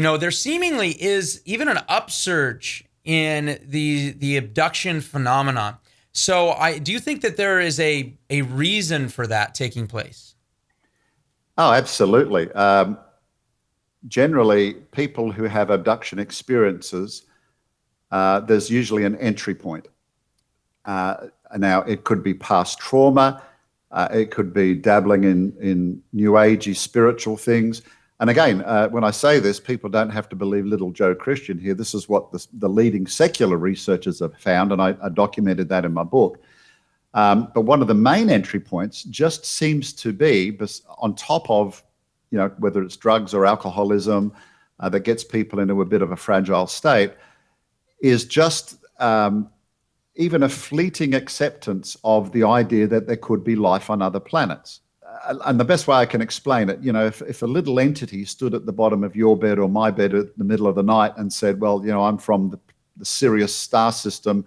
there seemingly is even an upsurge in the abduction phenomenon. So do you think that there is a reason for that taking place? Oh, absolutely. Generally, people who have abduction experiences, there's usually an entry point. Now, it could be past trauma. It could be dabbling in new agey spiritual things. And again, when I say this, people don't have to believe little Joe Christian here. This is what the leading secular researchers have found, and I documented that in my book. But one of the main entry points just seems to be, on top of, whether it's drugs or alcoholism that gets people into a bit of a fragile state, is just even a fleeting acceptance of the idea that there could be life on other planets. And the best way I can explain it, if a little entity stood at the bottom of your bed or my bed at the middle of the night and said, well, I'm from the Sirius star system,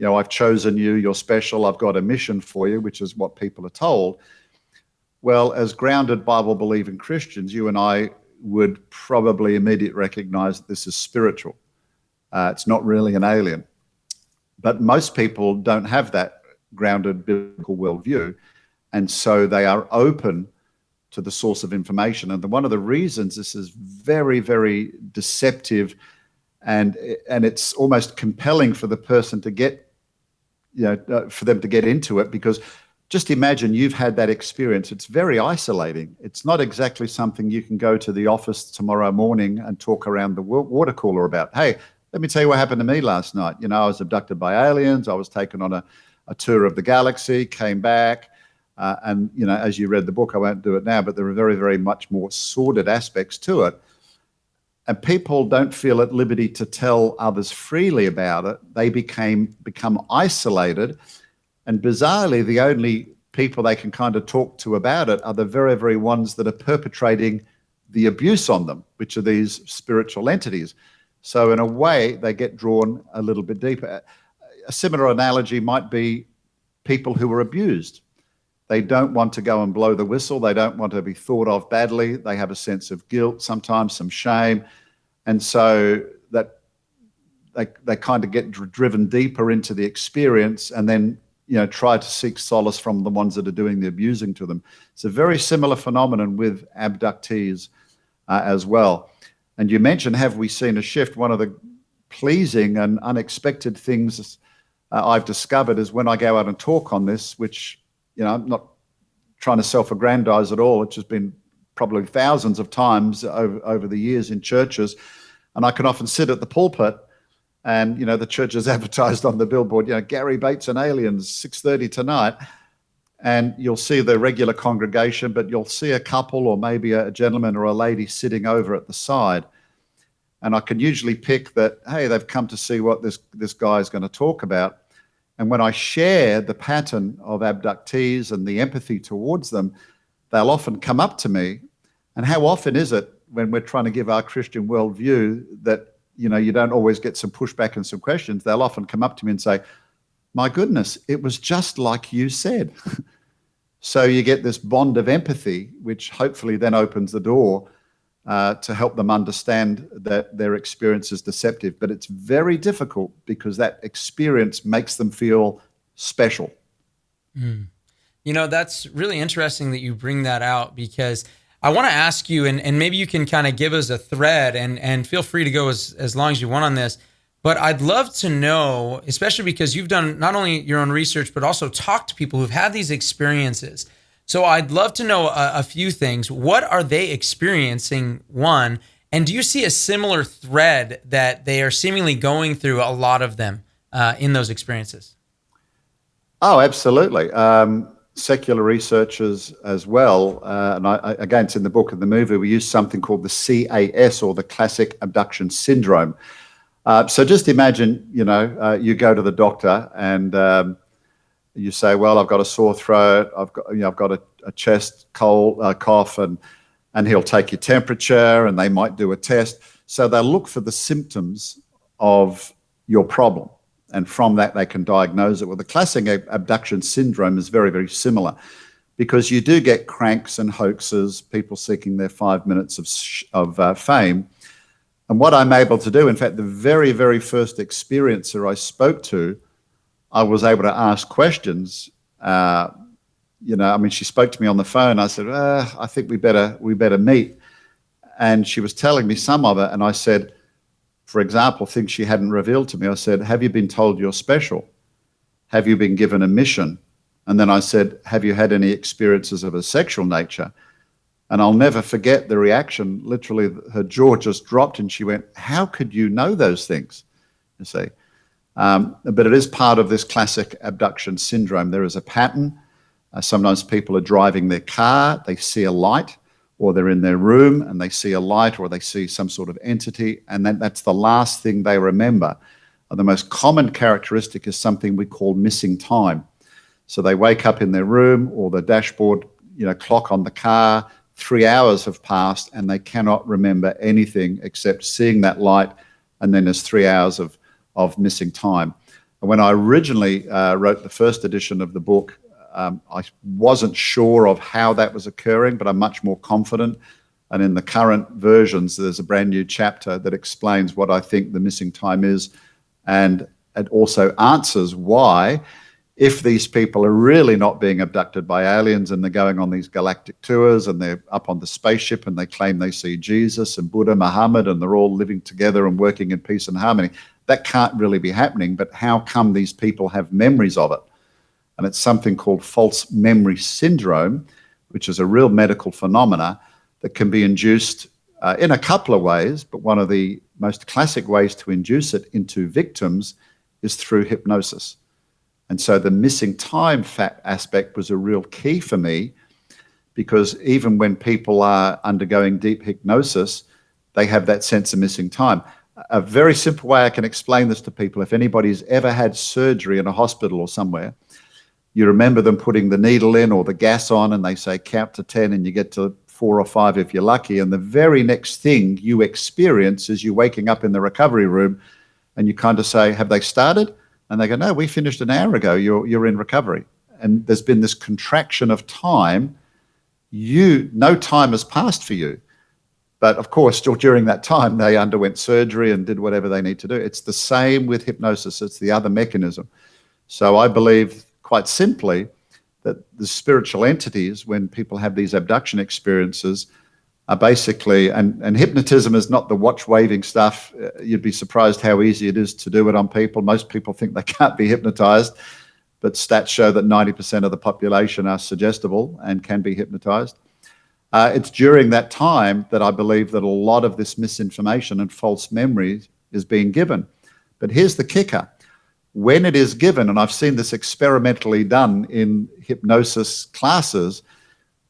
I've chosen you, you're special, I've got a mission for you, which is what people are told. Well, as grounded Bible-believing Christians, you and I would probably immediately recognize that this is spiritual. It's not really an alien. But most people don't have that grounded biblical worldview. And so they are open to the source of information. And one of the reasons this is very, very deceptive and it's almost compelling for the person to get, for them to get into it, because just imagine you've had that experience. It's very isolating. It's not exactly something you can go to the office tomorrow morning and talk around the water cooler about. Hey, let me tell you what happened to me last night. I was abducted by aliens. I was taken on a tour of the galaxy, came back. And, as you read the book, I won't do it now, but there are very, very much more sordid aspects to it. And people don't feel at liberty to tell others freely about it. They become isolated. And bizarrely, the only people they can kind of talk to about it are the very, very ones that are perpetrating the abuse on them, which are these spiritual entities. So in a way, they get drawn a little bit deeper. A similar analogy might be people who are abused. They don't want to go and blow the whistle. They don't want to be thought of badly. They have a sense of guilt, sometimes some shame. And so that they kind of get driven deeper into the experience and then, try to seek solace from the ones that are doing the abusing to them. It's a very similar phenomenon with abductees as well. And you mentioned, have we seen a shift? One of the pleasing and unexpected things I've discovered is when I go out and talk on this, which, I'm not trying to self-aggrandize at all. It's just been probably thousands of times over the years in churches. And I can often sit at the pulpit and, the church is advertised on the billboard, Gary Bates and aliens, 6:30 tonight. And you'll see the regular congregation, but you'll see a couple or maybe a gentleman or a lady sitting over at the side. And I can usually pick that, hey, they've come to see what this guy is going to talk about. And when I share the pattern of abductees and the empathy towards them, they'll often come up to me. And how often is it when we're trying to give our Christian worldview that, you don't always get some pushback and some questions? They'll often come up to me and say, my goodness, it was just like you said. So you get this bond of empathy, which hopefully then opens the door to help them understand that their experience is deceptive. But it's very difficult because that experience makes them feel special. Mm. That's really interesting that you bring that out, because I want to ask you, and maybe you can kind of give us a thread, and feel free to go as long as you want on this, but I'd love to know, especially because you've done not only your own research, but also talked to people who've had these experiences. So I'd love to know a few things. What are they experiencing, one? And do you see a similar thread that they are seemingly going through, a lot of them, in those experiences? Oh, absolutely. Secular researchers as well. And again, it's in the book and the movie, we use something called the CAS, or the classic abduction syndrome. So just imagine, you go to the doctor and you say, well, I've got a sore throat, I've got a chest cold, cough, and he'll take your temperature and they might do a test. So they'll look for the symptoms of your problem. And from that, they can diagnose it. Well, the classic abduction syndrome is very, very similar, because you do get cranks and hoaxes, people seeking their 5 minutes of fame. And what I'm able to do, in fact, the very, very first experiencer I spoke to, I was able to ask questions. She spoke to me on the phone. I said, I think we better meet. And she was telling me some of it. And I said, for example, things she hadn't revealed to me. I said, have you been told you're special? Have you been given a mission? And then I said, have you had any experiences of a sexual nature? And I'll never forget the reaction. Literally, her jaw just dropped and she went, how could you know those things? You see. But it is part of this classic abduction syndrome. There is a pattern. Sometimes people are driving their car, they see a light, or they're in their room and they see a light, or they see some sort of entity, and that's the last thing they remember. The most common characteristic is something we call missing time. So they wake up in their room, or the dashboard, clock on the car, 3 hours have passed and they cannot remember anything except seeing that light, and then there's 3 hours of missing time. And when I originally wrote the first edition of the book, I wasn't sure of how that was occurring, but I'm much more confident. And in the current versions, there's a brand new chapter that explains what I think the missing time is. And it also answers why, if these people are really not being abducted by aliens and they're going on these galactic tours and they're up on the spaceship and they claim they see Jesus and Buddha, Muhammad, and they're all living together and working in peace and harmony, that can't really be happening. But how come these people have memories of it? And it's something called false memory syndrome, which is a real medical phenomena that can be induced in a couple of ways. But one of the most classic ways to induce it into victims is through hypnosis. And so the missing time aspect was a real key for me, because even when people are undergoing deep hypnosis, they have that sense of missing time. A very simple way I can explain this to people: if anybody's ever had surgery in a hospital or somewhere, you remember them putting the needle in or the gas on, and they say count to 10, and you get to 4 or 5 if you're lucky. And the very next thing you experience is you waking up in the recovery room, and you kind of say, have they started? And they go, no, we finished an hour ago. You're in recovery. And there's been this contraction of time. No time has passed for you. But of course, still during that time, they underwent surgery and did whatever they need to do. It's the same with hypnosis. It's the other mechanism. So I believe, quite simply, that the spiritual entities, when people have these abduction experiences, are basically, and hypnotism is not the watch waving stuff. You'd be surprised how easy it is to do it on people. Most people think they can't be hypnotized, but stats show that 90% of the population are suggestible and can be hypnotized. It's during that time that I believe that a lot of this misinformation and false memory is being given. But here's the kicker. When it is given, and I've seen this experimentally done in hypnosis classes,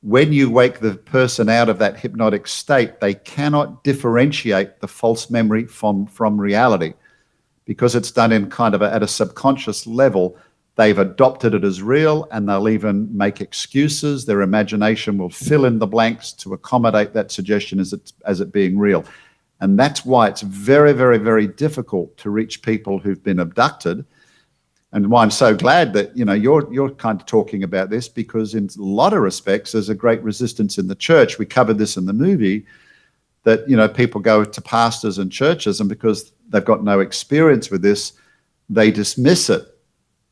when you wake the person out of that hypnotic state, they cannot differentiate the false memory from reality, because it's done in kind of at a subconscious level. They've adopted it as real, and they'll even make excuses. Their imagination will fill in the blanks to accommodate that suggestion as it being real. And that's why it's very, very, very difficult to reach people who've been abducted. And why I'm so glad that you're kind of talking about this, because in a lot of respects there's a great resistance in the church. We covered this in the movie, that people go to pastors and churches, and because they've got no experience with this, they dismiss it.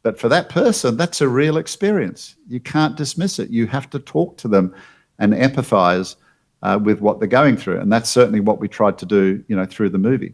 But for that person, that's a real experience. You can't dismiss it. You have to talk to them and empathize with what they're going through. And that's certainly what we tried to do through the movie.